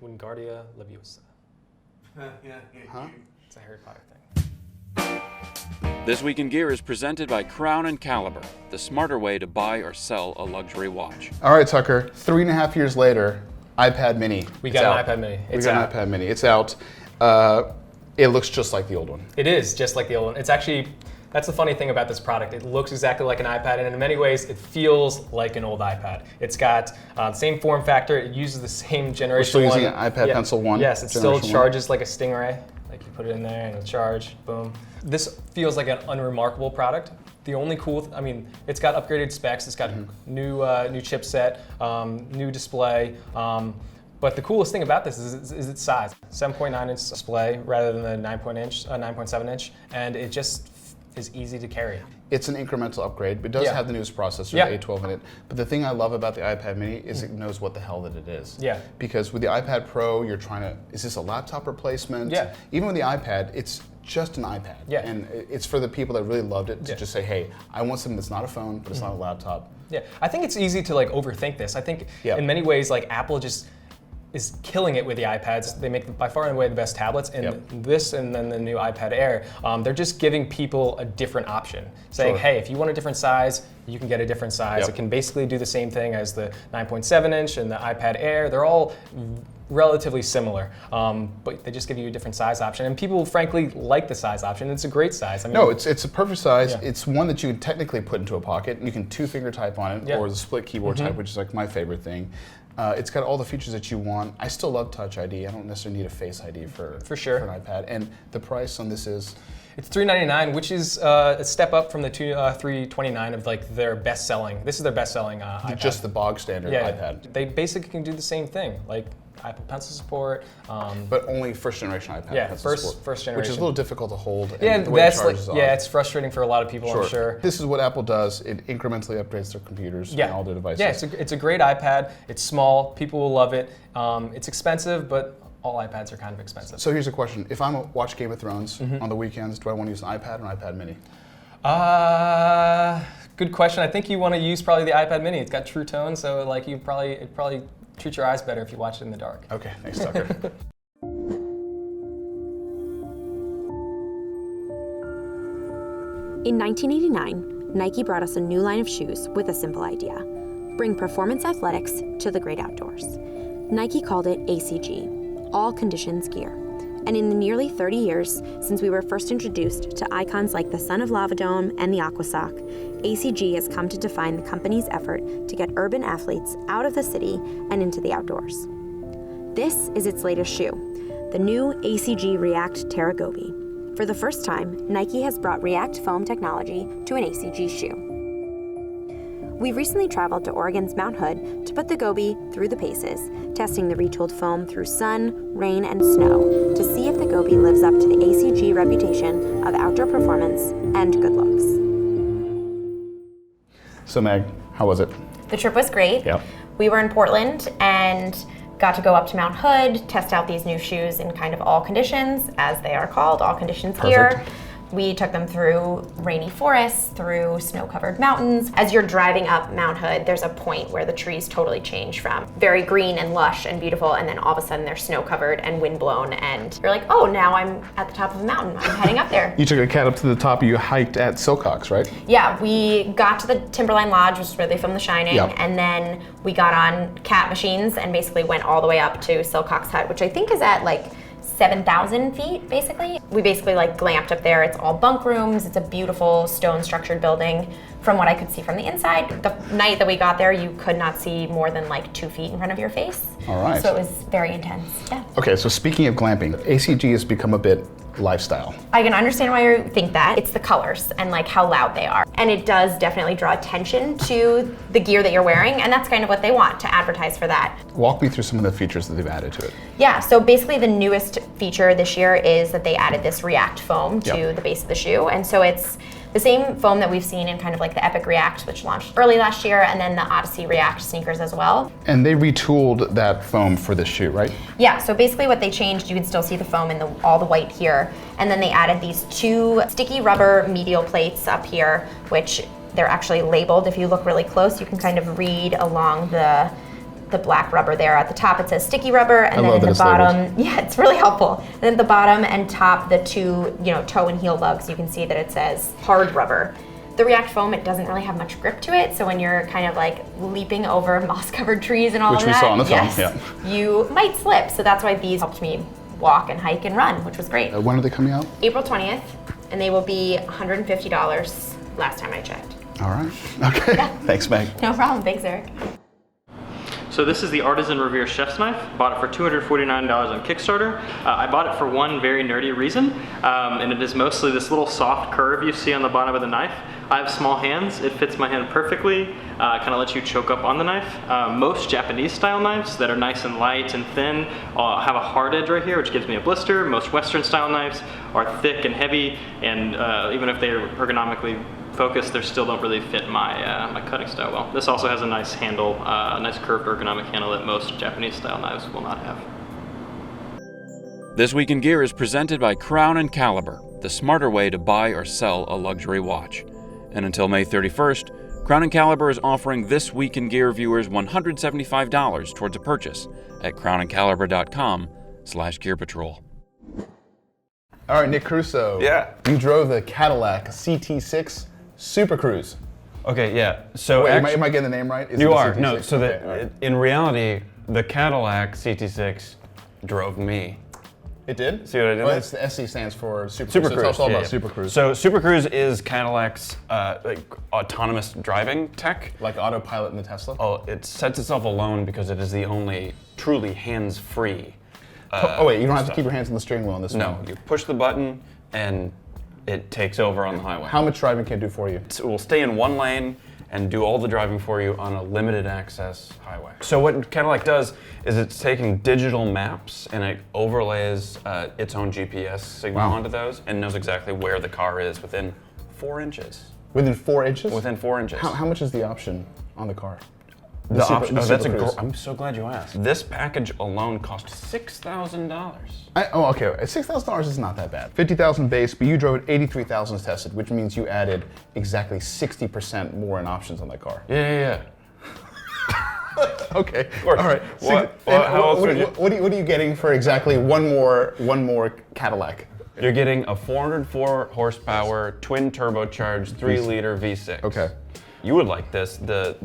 Wingardia Leviosa. Huh? It's a Harry Potter thing. This Week in Gear is presented by Crown and Caliber, the smarter way to buy or sell a luxury watch. All right, Tucker, 3.5 years later, iPad mini. We got an iPad mini. It's out. An iPad mini. It's out. It looks just like the old one. It is just like the old one. It's actually, that's the funny thing about this product. It looks exactly like an iPad, and in many ways, it feels like an old iPad. It's got the same form factor. It uses the same generation. We're still using an iPad Pencil 1. Yes, it still charges like a Stingray. Like you put it in there and it'll charge, boom. This feels like an unremarkable product. The only cool, it's got upgraded specs. It's got new chipset, new display. But the coolest thing about this is its size. 7.9 inch display rather than the 9.7 inch, and it just is easy to carry. It's an incremental upgrade, but it does have the newest processor, the A12 in it. But the thing I love about the iPad mini is it knows what the hell that it is. Yeah. Because with the iPad Pro, you're trying to, is this a laptop replacement? Yeah. Even with the iPad, it's just an iPad. Yeah. And it's for the people that really loved it to just say, hey, I want something that's not a phone, but it's not a laptop. Yeah, I think it's easy to overthink this. I think in many ways, Apple just is killing it with the iPads. They make by far and away the best tablets, and this and then the new iPad Air, they're just giving people a different option. Saying, hey, if you want a different size, you can get a different size. It can basically do the same thing as the 9.7 inch and the iPad Air. They're all relatively similar, but they just give you a different size option. And people, frankly, like the size option. It's a great size. No, it's a perfect size. Yeah. It's one that you can technically put into a pocket. You can two-finger type on it, or the split keyboard type, which is like my favorite thing. It's got all the features that you want. I still love Touch ID. I don't necessarily need a Face ID for an iPad. And the price on this is? It's $399, which is a step up from the $329 of their best-selling. This is their best-selling iPad. Just the bog standard iPad. They basically can do the same thing, like Apple Pencil support. But only first-generation iPad. Yeah, Pencil support, first generation. which is a little difficult to hold. Yeah, and the way it charges off. it's frustrating for a lot of people, I'm sure. This is what Apple does. It incrementally upgrades their computers and all their devices. Yeah, it's a great iPad. It's small. People will love it. It's expensive, but all iPads are kind of expensive. So here's a question. If I'm to watch Game of Thrones on the weekends, do I want to use an iPad or an iPad mini? Good question. I think you want to use probably the iPad mini. It's got True Tone, so it probably treat your eyes better if you watch it in the dark. Okay, thanks, Tucker. In 1989, Nike brought us a new line of shoes with a simple idea: bring performance athletics to the great outdoors. Nike called it ACG, All Conditions Gear. And in the nearly 30 years since we were first introduced to icons like the Son of Lava Dome and the Aquasock, ACG has come to define the company's effort to get urban athletes out of the city and into the outdoors. This is its latest shoe, the new ACG React Terra Gobi. For the first time, Nike has brought React foam technology to an ACG shoe. We recently traveled to Oregon's Mount Hood to put the Gobi through the paces, testing the retooled foam through sun, rain, and snow to see if the Gobi lives up to the ACG reputation of outdoor performance and good looks. So Meg, how was it? The trip was great. Yeah. We were in Portland and got to go up to Mount Hood, test out these new shoes in kind of all conditions, as they are called, all conditions gear. We took them through rainy forests, through snow-covered mountains. As you're driving up Mount Hood, there's a point where the trees totally change from very green and lush and beautiful, and then all of a sudden they're snow-covered and wind-blown, and you're like, oh, now I'm at the top of a mountain. I'm heading up there. You took a cat up to the top. You hiked at Silcox, right? Yeah, we got to the Timberline Lodge, which is where they filmed The Shining, and then we got on cat machines and basically went all the way up to Silcox Hut, which I think is at 7,000 feet, basically. We basically glamped up there. It's all bunk rooms. It's a beautiful stone structured building. From what I could see from the inside, the night that we got there, you could not see more than 2 feet in front of your face. All right. So it was very intense, yeah. Okay, so speaking of glamping, ACG has become a bit lifestyle. I can understand why you think that. It's the colors and how loud they are. And it does definitely draw attention to the gear that you're wearing, and that's kind of what they want, to advertise for that. Walk me through some of the features that they've added to it. Yeah, so basically the newest feature this year is that they added this React foam to the base of the shoe. And so it's the same foam that we've seen in kind of the Epic React, which launched early last year, and then the Odyssey React sneakers as well. And they retooled that foam for this shoe, right? Yeah, so basically what they changed, you can still see the foam in all the white here, and then they added these 2 sticky rubber medial plates up here, which they're actually labeled. If you look really close, you can kind of read along the the black rubber there. At the top it says sticky rubber, and then in the it's bottom, labeled. yeah, it's really helpful. And then at the bottom and top, the two, toe and heel lugs, you can see that it says hard rubber. The React Foam, it doesn't really have much grip to it, so when you're kind of like leaping over moss-covered trees and all Which of we that, saw on the film, yes, yeah. you might slip. So that's why these helped me walk and hike and run, which was great. When are they coming out? April 20th, and they will be $150 last time I checked. All right. Okay. Yeah. Thanks, Meg. No problem. Thanks, Eric. So this is the Artisan Revere Chef's Knife. Bought it for $249 on Kickstarter. I bought it for one very nerdy reason, and it is mostly this little soft curve you see on the bottom of the knife. I have small hands. It fits my hand perfectly. Kind of lets you choke up on the knife. Most Japanese style knives that are nice and light and thin have a hard edge right here, which gives me a blister. Most Western style knives are thick and heavy, and even if they're ergonomically focused, they still don't really fit my my cutting style well. This also has a nice handle, a nice curved ergonomic handle that most Japanese style knives will not have. This Week in Gear is presented by Crown & Caliber, the smarter way to buy or sell a luxury watch. And until May 31st, Crown & Caliber is offering This Week in Gear viewers $175 towards a purchase at crowncaliber.com/Gear Patrol. All right, Nick Caruso. Yeah. You drove the Cadillac CT6 Super Cruise. Okay, yeah. So Wait, am I getting the name right? Is it you the are. CT6? No, so Okay, that all right. in reality, the Cadillac CT6 drove me. It did? See what I did Well, there? it's the SC stands for Super Super Cruise. Cruise. It's all yeah, about yeah. Super Cruise. So Super Cruise is Cadillac's autonomous driving tech. Like autopilot in the Tesla? Oh, it sets itself alone because it is the only truly hands-free. Oh wait, you don't have to keep your hands on the steering wheel on this No, one? you push the button and it takes over on the highway. How much driving can it do for you? It will stay in one lane and do all the driving for you on a limited access highway. So what Cadillac does is it's taking digital maps and it overlays its own GPS signal Wow. onto those and knows exactly where the car is within 4 inches. Within 4 inches? Within 4 inches. How much is the option on the car? The option? the Oh, that's Super Cruise. I'm so glad you asked. This package alone cost $6,000. Okay. $6,000 is not that bad. 50,000 base, but you drove it 83,000 tested, which means you added exactly 60% more in options on that car. Yeah. Okay. course. All right. How else would you- What are you getting for exactly one more Cadillac? You're getting a 404 horsepower, twin turbocharged, 3-liter V6. Okay. You would like this, the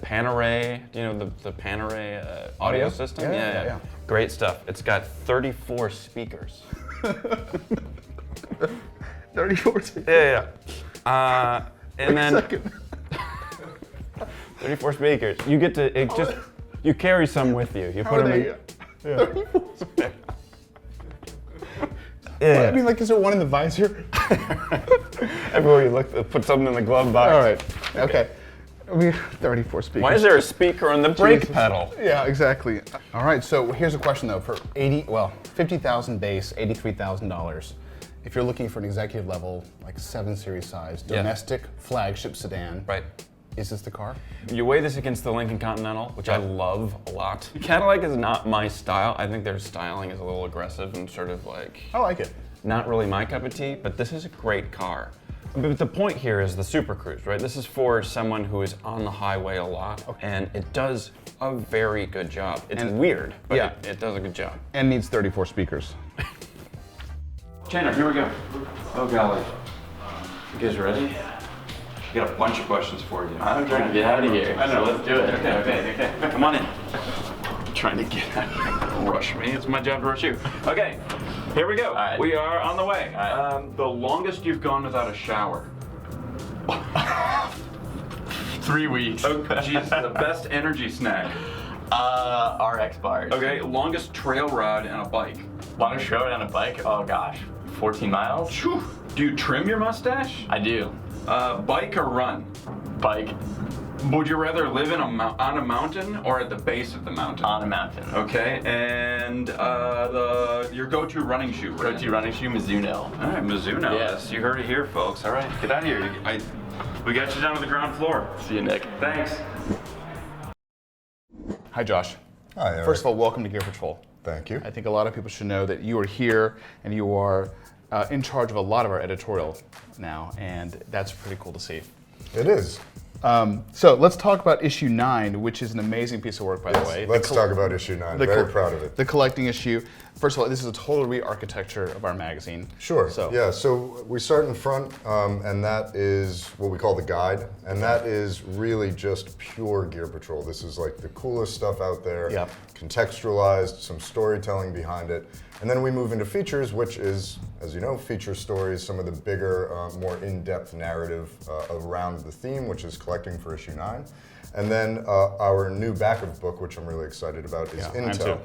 Panerai, the Panerai audio system? Yeah. Great stuff. It's got 34 speakers. 34 speakers. Yeah. And then Second. 34 speakers. You get to, you carry some with you. You How put are them they? in. 34 speakers. Yeah. I mean, like, is there one in the visor? Everywhere you look, put something in the glove box. All right. Okay. We 34 speakers. Why is there a speaker on the brake pedal? Yeah, exactly. All right, so here's a question though. For 50,000 base, $83,000. If you're looking for an executive level, like 7 Series size, domestic flagship sedan, Right. is this the car? You weigh this against the Lincoln Continental, which I love a lot. Cadillac is not my style. I think their styling is a little aggressive and sort of like I like it. not really my cup of tea, but this is a great car. But the point here is the Super Cruise, right? This is for someone who is on the highway a lot, and it does a very good job. It's weird, but yeah. it does a good job. And needs 34 speakers. Chandler, here we go. Oh golly. You guys ready? I got a bunch of questions for you. I'm trying to get out of here. I know, let's do it. Okay. Come on in. I'm trying to get out. Don't rush me. It's my job to rush you. Okay, here we go. right. We are on the way. right. The longest you've gone without a shower. 3 weeks. Oh, geez, the best energy snack. RX bars. Okay, longest trail ride and a bike. Longest road on a bike? Oh gosh, 14 miles? Phew. Do you trim your mustache? I do. Bike or run? Bike Would you rather live on a mountain or at the base of the mountain? on a mountain. Okay, and your go-to running shoe. brand. Go-to running shoe, Mizuno. All right, Mizuno. Yeah. Yes, you heard it here, folks. All right, get out of here. We got you down to the ground floor. See you, Nick. Thanks. Hi, Josh. Hi, Eric. First of all, welcome to Gear Patrol. Thank you. I think a lot of people should know that you are here and you are in charge of a lot of our editorial now, and that's pretty cool to see. It is. So let's talk about issue 9, which is an amazing piece of work, by the way. Let's talk about issue 9. Very proud of it. The collecting issue. First of all, this is a total re-architecture of our magazine. Sure. So we start in front, and that is what we call the guide, and that is really just pure Gear Patrol. This is like the coolest stuff out there. Yep. Contextualized, some storytelling behind it. And then we move into features, which is, as you know, feature stories, some of the bigger, more in-depth narrative around the theme, which is collecting for issue 9. And then our new backup book, which I'm really excited about, is Intel.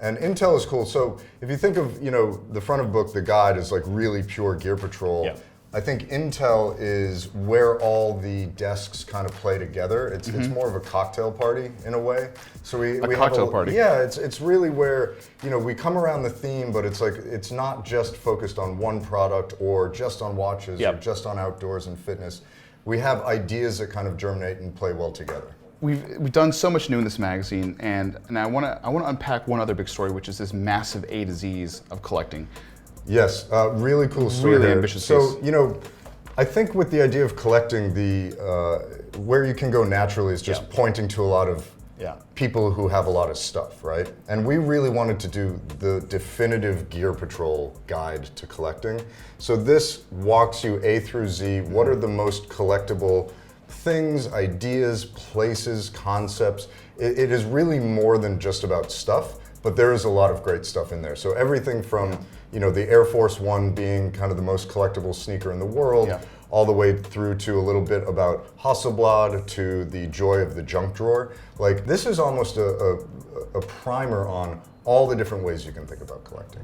And Intel is cool. So if you think of, the front of book, the guide is like really pure Gear Patrol. Yeah. I think Intel is where all the desks kind of play together. It's more of a cocktail party in a way. So we have cocktail party. Yeah, it's really where we come around the theme, but it's like it's not just focused on one product or just on watches or just on outdoors and fitness. We have ideas that kind of germinate and play well together. We've done so much new in this magazine, and I want to unpack one other big story, which is this massive A to Z's of collecting. Yes, really cool story. Really there. ambitious So, piece. I think with the idea of collecting, where you can go naturally is just pointing to a lot of people who have a lot of stuff, right? And we really wanted to do the definitive Gear Patrol guide to collecting. So this walks you A through Z. What are the most collectible things, ideas, places, concepts? It is really more than just about stuff, but there is a lot of great stuff in there. So everything from the Air Force One being kind of the most collectible sneaker in the world, all the way through to a little bit about Hasselblad, to the joy of the junk drawer. Like, this is almost a primer on all the different ways you can think about collecting.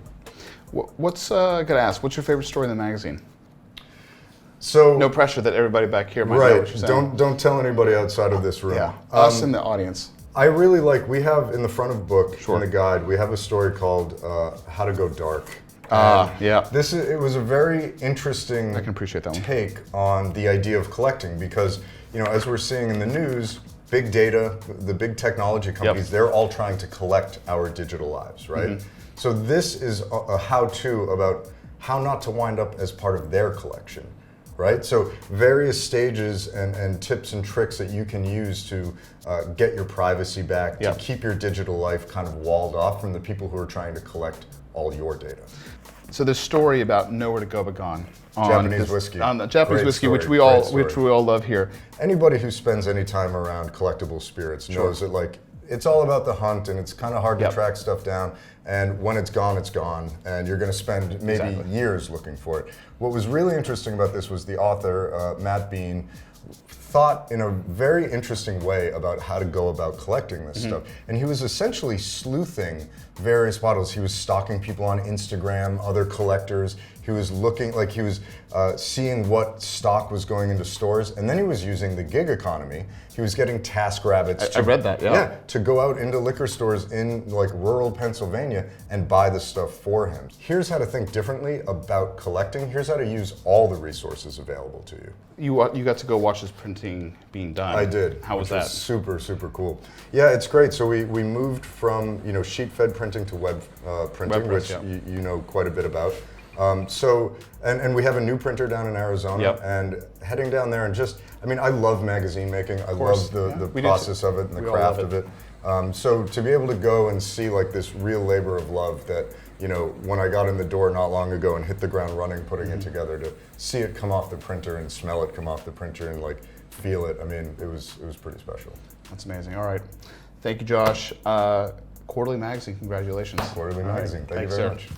I gotta ask, what's your favorite story in the magazine? So no pressure that everybody back here might know what you're saying. Don't tell anybody outside of this room. Yeah, us in the audience. I really we have in the front of the book, in the guide, we have a story called How to Go Dark. It was a very interesting I can appreciate that one. take on the idea of collecting, because as we're seeing in the news, big data, the big technology companies, they're all trying to collect our digital lives, right? So this is a how-to about how not to wind up as part of their collection. Right? So various stages and tips and tricks that you can use to get your privacy back, to keep your digital life kind of walled off from the people who are trying to collect all your data. So this story about Nowhere to Go But Gone. Japanese whiskey. On the Japanese Great whiskey, story, which we all love here. Anybody who spends any time around collectible spirits knows that it's all about the hunt, and it's kind of hard to track stuff down. And when it's gone, and you're going to spend maybe years looking for it. What was really interesting about this was the author, Matt Bean, thought in a very interesting way about how to go about collecting this stuff. And he was essentially sleuthing various bottles. He was stalking people on Instagram, other collectors. He was looking, he was seeing what stock was going into stores, and then he was using the gig economy. He was getting TaskRabbits. I read that, to go out into liquor stores in rural Pennsylvania and buy the stuff for him. Here's how to think differently about collecting. Here's how to use all the resources available to you. You got to go watch this printing being done. I did. How was that? Super, super cool. Yeah, it's great. So we moved from sheet-fed printing to web printing, which you know quite a bit about. And we have a new printer down in Arizona, and heading down there and I love magazine making. I love the process of it and the craft of it. So to be able to go and see this real labor of love that, when I got in the door not long ago and hit the ground running, putting it together, to see it come off the printer and smell it come off the printer and feel it. I mean, it was pretty special. That's amazing. All right. Thank you, Josh. Quarterly Magazine, congratulations. Quarterly Magazine, thank you very much.